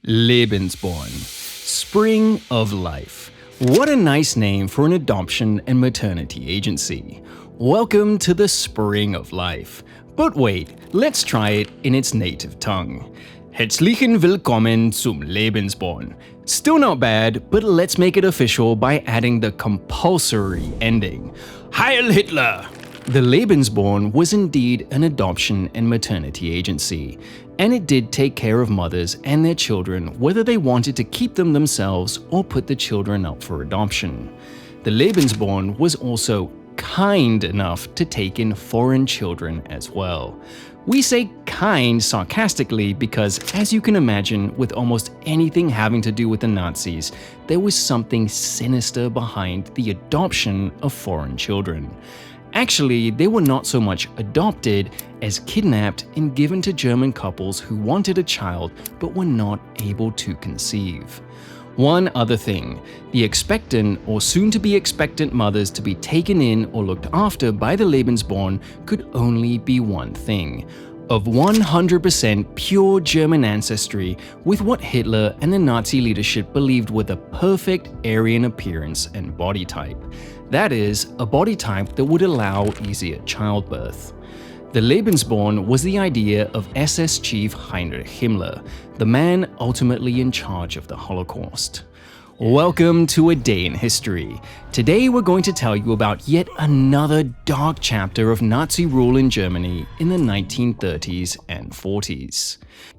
Lebensborn, Spring of Life. What a nice name for an adoption and maternity agency. Welcome to the Spring of Life. But wait, let's try it in its native tongue. Herzlichen Willkommen zum Lebensborn. Still not bad, but let's make it official by adding the compulsory ending. Heil Hitler! The Lebensborn was indeed an adoption and maternity agency, and it did take care of mothers and their children whether they wanted to keep them themselves or put the children up for adoption. The Lebensborn was also kind enough to take in foreign children as well. We say kind sarcastically because, as you can imagine, with almost anything having to do with the Nazis, there was something sinister behind the adoption of foreign children. Actually, they were not so much adopted as kidnapped and given to German couples who wanted a child but were not able to conceive. One other thing, the expectant or soon-to-be expectant mothers to be taken in or looked after by the Lebensborn could only be one thing: of 100% pure German ancestry with what Hitler and the Nazi leadership believed were the perfect Aryan appearance and body type. That is, a body type that would allow easier childbirth. The Lebensborn was the idea of SS chief Heinrich Himmler, the man ultimately in charge of the Holocaust. Welcome to A Day in History. Today we're going to tell you about yet another dark chapter of Nazi rule in Germany in the 1930s and 40s.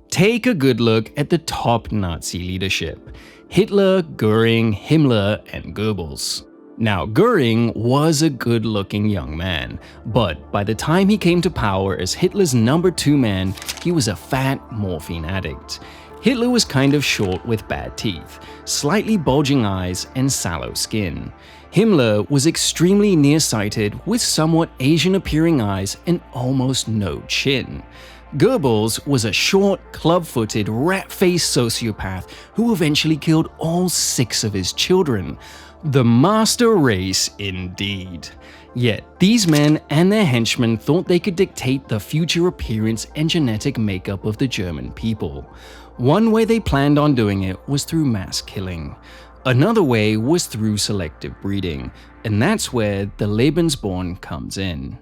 Take a good look at the top Nazi leadership: Hitler, Göring, Himmler, and Goebbels. Now, Göring was a good-looking young man, but by the time he came to power as Hitler's number 2 man, he was a fat morphine addict. Hitler was kind of short with bad teeth, slightly bulging eyes, and sallow skin. Himmler was extremely nearsighted with somewhat Asian-appearing eyes and almost no chin. Goebbels was a short, club-footed, rat-faced sociopath who eventually killed all 6 of his children. The master race indeed. Yet, these men and their henchmen thought they could dictate the future appearance and genetic makeup of the German people. One way they planned on doing it was through mass killing. Another way was through selective breeding, and that's where the Lebensborn comes in.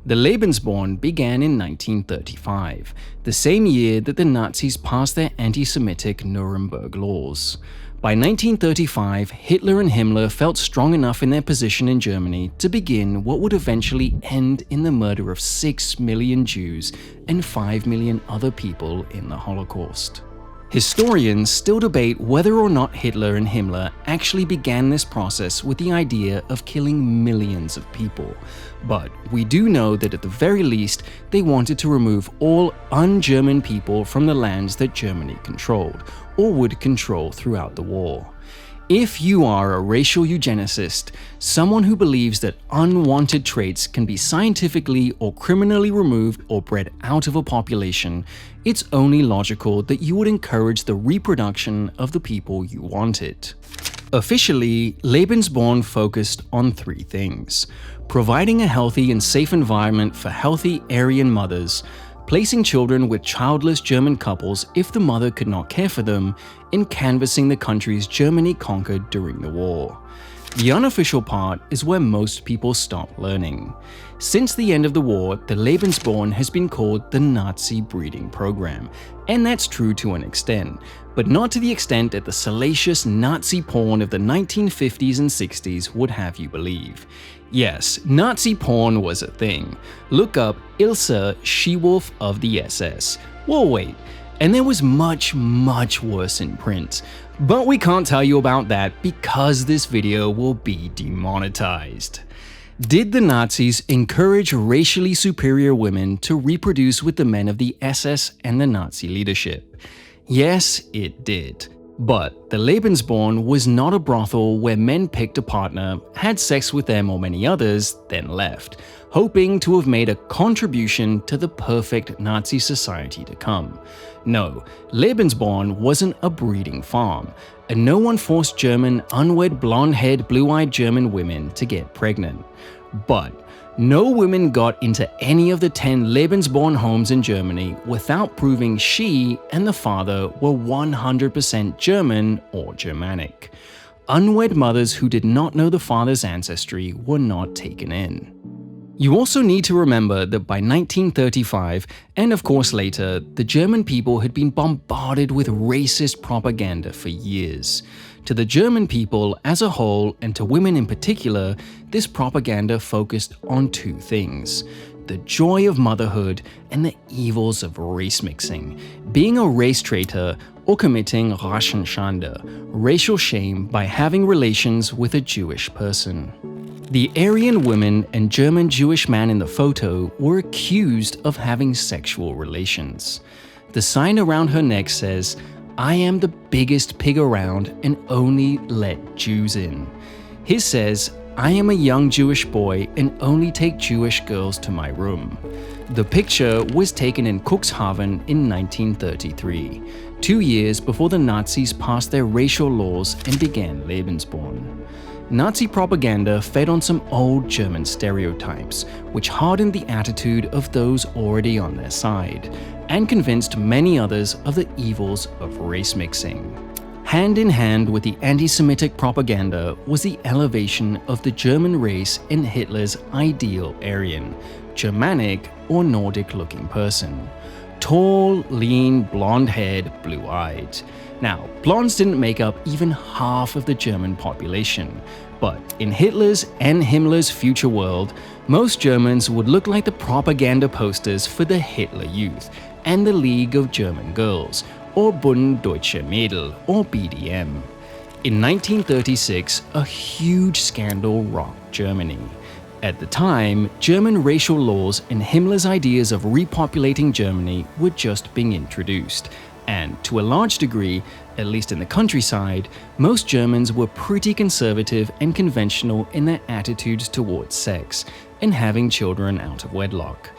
The Lebensborn began in 1935, the same year that the Nazis passed their anti-Semitic Nuremberg Laws. By 1935, Hitler and Himmler felt strong enough in their position in Germany to begin what would eventually end in the murder of 6 million Jews and 5 million other people in the Holocaust. Historians still debate whether or not Hitler and Himmler actually began this process with the idea of killing millions of people, but we do know that at the very least they wanted to remove all un-German people from the lands that Germany controlled, or would control throughout the war. If you are a racial eugenicist, someone who believes that unwanted traits can be scientifically or criminally removed or bred out of a population, it's only logical that you would encourage the reproduction of the people you wanted. Officially, Lebensborn focused on 3 things: providing a healthy and safe environment for healthy Aryan mothers, placing children with childless German couples if the mother could not care for them, and canvassing the countries Germany conquered during the war. The unofficial part is where most people stop learning. Since the end of the war, the Lebensborn has been called the Nazi breeding program, and that's true to an extent, but not to the extent that the salacious Nazi porn of the 1950s and 60s would have you believe. Yes, Nazi porn was a thing. Look up Ilse, she-wolf of the SS. Well, wait, and there was much, much worse in print. But we can't tell you about that because this video will be demonetized. Did the Nazis encourage racially superior women to reproduce with the men of the SS and the Nazi leadership? Yes, it did. But the Lebensborn was not a brothel where men picked a partner, had sex with them or many others, then left, hoping to have made a contribution to the perfect Nazi society to come. No, Lebensborn wasn't a breeding farm, and no one forced German, unwed, blonde-haired, blue-eyed German women to get pregnant. But No woman got into any of the 10 Lebensborn homes in Germany without proving she and the father were 100% German or Germanic. Unwed mothers who did not know the father's ancestry were not taken in. You also need to remember that by 1935, and of course later, the German people had been bombarded with racist propaganda for years. To the German people as a whole, and to women in particular, this propaganda focused on two things: the joy of motherhood and the evils of race mixing, being a race traitor or committing Rassenschande, racial shame by having relations with a Jewish person. The Aryan woman and German Jewish man in the photo were accused of having sexual relations. The sign around her neck says, "I am the biggest pig around and only let Jews in." His says, "I am a young Jewish boy and only take Jewish girls to my room." The picture was taken in Cuxhaven in 1933, 2 years before the Nazis passed their racial laws and began Lebensborn. Nazi propaganda fed on some old German stereotypes, which hardened the attitude of those already on their side, and convinced many others of the evils of race mixing. Hand in hand with the anti-Semitic propaganda was the elevation of the German race in Hitler's ideal Aryan, Germanic or Nordic-looking person. Tall, lean, blonde-haired, blue-eyed. Now, blondes didn't make up even half of the German population, but in Hitler's and Himmler's future world, most Germans would look like the propaganda posters for the Hitler Youth and the League of German Girls, or Bund Deutsche Mädel, or BDM. In 1936, a huge scandal rocked Germany. At the time, German racial laws and Himmler's ideas of repopulating Germany were just being introduced. And to a large degree, at least in the countryside, most Germans were pretty conservative and conventional in their attitudes towards sex and having children out of wedlock.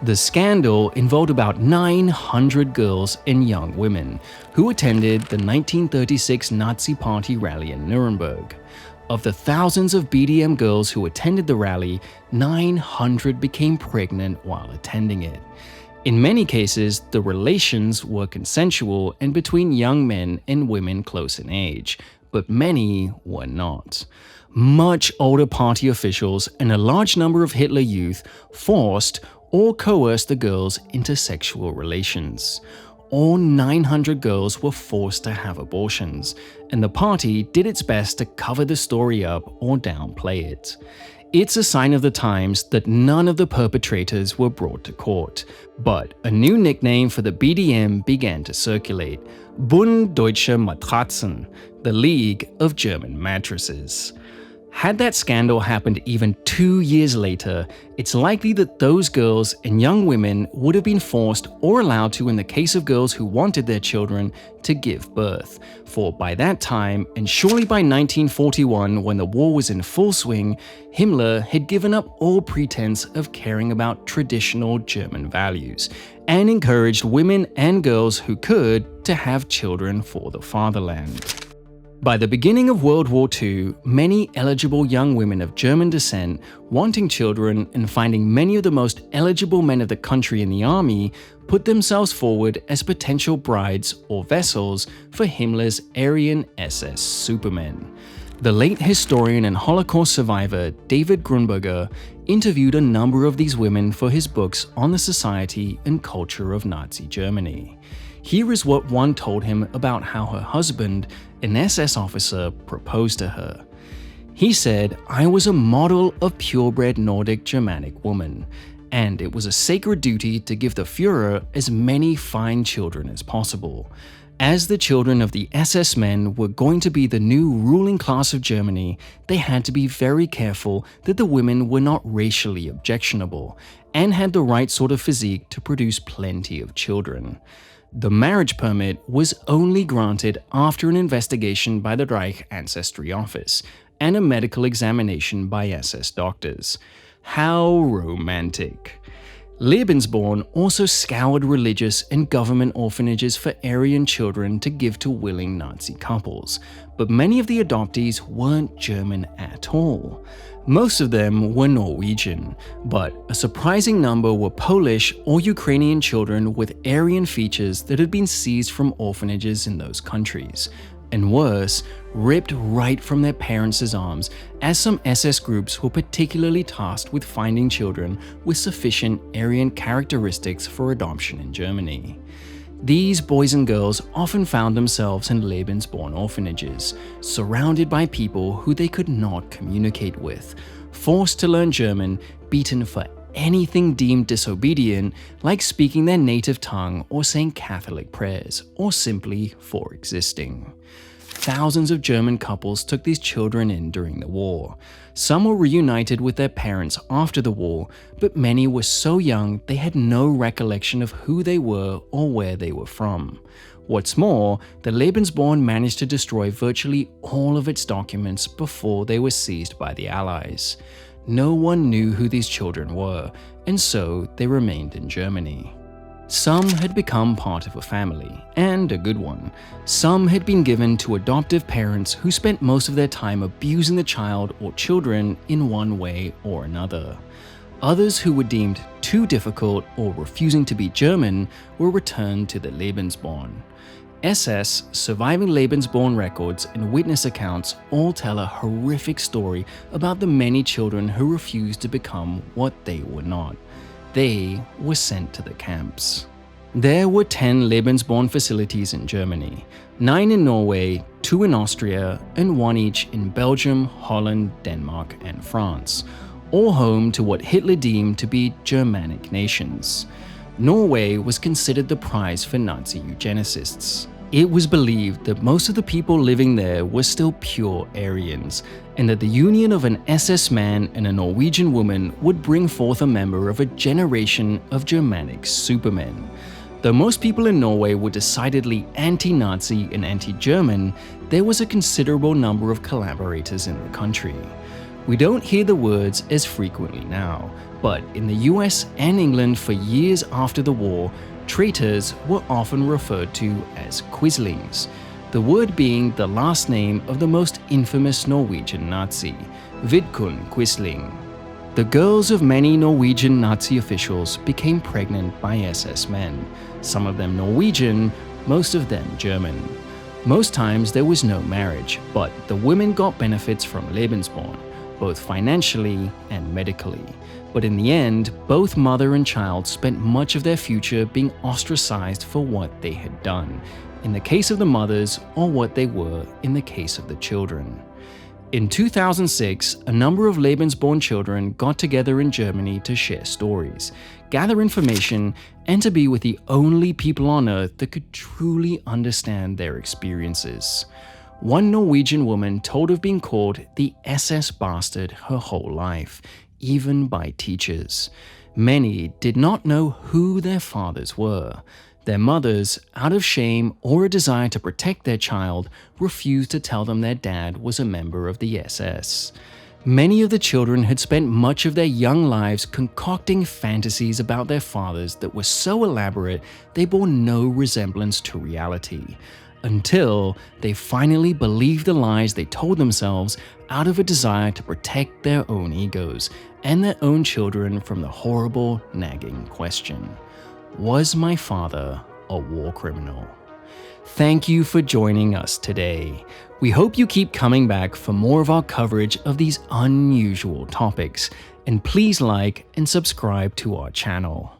The scandal involved about 900 girls and young women who attended the 1936 Nazi Party rally in Nuremberg. Of the thousands of BDM girls who attended the rally, 900 became pregnant while attending it. In many cases, the relations were consensual and between young men and women close in age, but many were not. Much older party officials and a large number of Hitler Youth forced or coerced the girls into sexual relations. All 900 girls were forced to have abortions, and the party did its best to cover the story up or downplay it. It's a sign of the times that none of the perpetrators were brought to court, but a new nickname for the BDM began to circulate: Bund Deutsche Matratzen, the League of German Mattresses. Had that scandal happened even 2 years later, it's likely that those girls and young women would have been forced or allowed to, in the case of girls who wanted their children, to give birth. For by that time, and surely by 1941 when the war was in full swing, Himmler had given up all pretense of caring about traditional German values and encouraged women and girls who could to have children for the fatherland. By the beginning of World War II, many eligible young women of German descent, wanting children and finding many of the most eligible men of the country in the army, put themselves forward as potential brides or vessels for Himmler's Aryan SS supermen. The late historian and Holocaust survivor David Grunberger interviewed a number of these women for his books on the society and culture of Nazi Germany. Here is what one told him about how her husband, an SS officer, proposed to her. He said, "I was a model of purebred Nordic Germanic woman, and it was a sacred duty to give the Führer as many fine children as possible. As the children of the SS men were going to be the new ruling class of Germany, they had to be very careful that the women were not racially objectionable and had the right sort of physique to produce plenty of children." The marriage permit was only granted after an investigation by the Reich Ancestry Office and a medical examination by SS doctors. How romantic. Lebensborn also scoured religious and government orphanages for Aryan children to give to willing Nazi couples, but many of the adoptees weren't German at all. Most of them were Norwegian, but a surprising number were Polish or Ukrainian children with Aryan features that had been seized from orphanages in those countries. And worse, ripped right from their parents' arms, as some SS groups were particularly tasked with finding children with sufficient Aryan characteristics for adoption in Germany. These boys and girls often found themselves in Lebensborn orphanages, surrounded by people who they could not communicate with, forced to learn German, beaten for anything deemed disobedient, like speaking their native tongue or saying Catholic prayers, or simply for existing. Thousands of German couples took these children in during the war. Some were reunited with their parents after the war, but many were so young they had no recollection of who they were or where they were from. What's more, the Lebensborn managed to destroy virtually all of its documents before they were seized by the Allies. No one knew who these children were, and so they remained in Germany. Some had become part of a family, and a good one. Some had been given to adoptive parents who spent most of their time abusing the child or children in one way or another. Others who were deemed too difficult or refusing to be German were returned to the Lebensborn. SS, surviving Lebensborn records, and witness accounts all tell a horrific story about the many children who refused to become what they were not. They were sent to the camps. There were 10 Lebensborn facilities in Germany, 9 in Norway, 2 in Austria, and 1 each in Belgium, Holland, Denmark, and France, all home to what Hitler deemed to be Germanic nations. Norway was considered the prize for Nazi eugenicists. It was believed that most of the people living there were still pure Aryans, and that the union of an SS man and a Norwegian woman would bring forth a member of a generation of Germanic supermen. Though most people in Norway were decidedly anti-Nazi and anti-German, there was a considerable number of collaborators in the country. We don't hear the words as frequently now, but in the US and England for years after the war, traitors were often referred to as quislings, the word being the last name of the most infamous Norwegian Nazi, Vidkun Quisling. The girls of many Norwegian Nazi officials became pregnant by SS men, some of them Norwegian, most of them German. Most times there was no marriage, but the women got benefits from Lebensborn, both financially and medically. But in the end, both mother and child spent much of their future being ostracized for what they had done, in the case of the mothers, or what they were in the case of the children. In 2006, a number of Lebensborn children got together in Germany to share stories, gather information, and to be with the only people on Earth that could truly understand their experiences. One Norwegian woman told of being called the SS bastard her whole life, even by teachers. Many did not know who their fathers were. Their mothers, out of shame or a desire to protect their child, refused to tell them their dad was a member of the SS. Many of the children had spent much of their young lives concocting fantasies about their fathers that were so elaborate they bore no resemblance to reality, until they finally believed the lies they told themselves out of a desire to protect their own egos and their own children from the horrible, nagging question: was my father a war criminal? Thank you for joining us today. We hope you keep coming back for more of our coverage of these unusual topics, and please like and subscribe to our channel.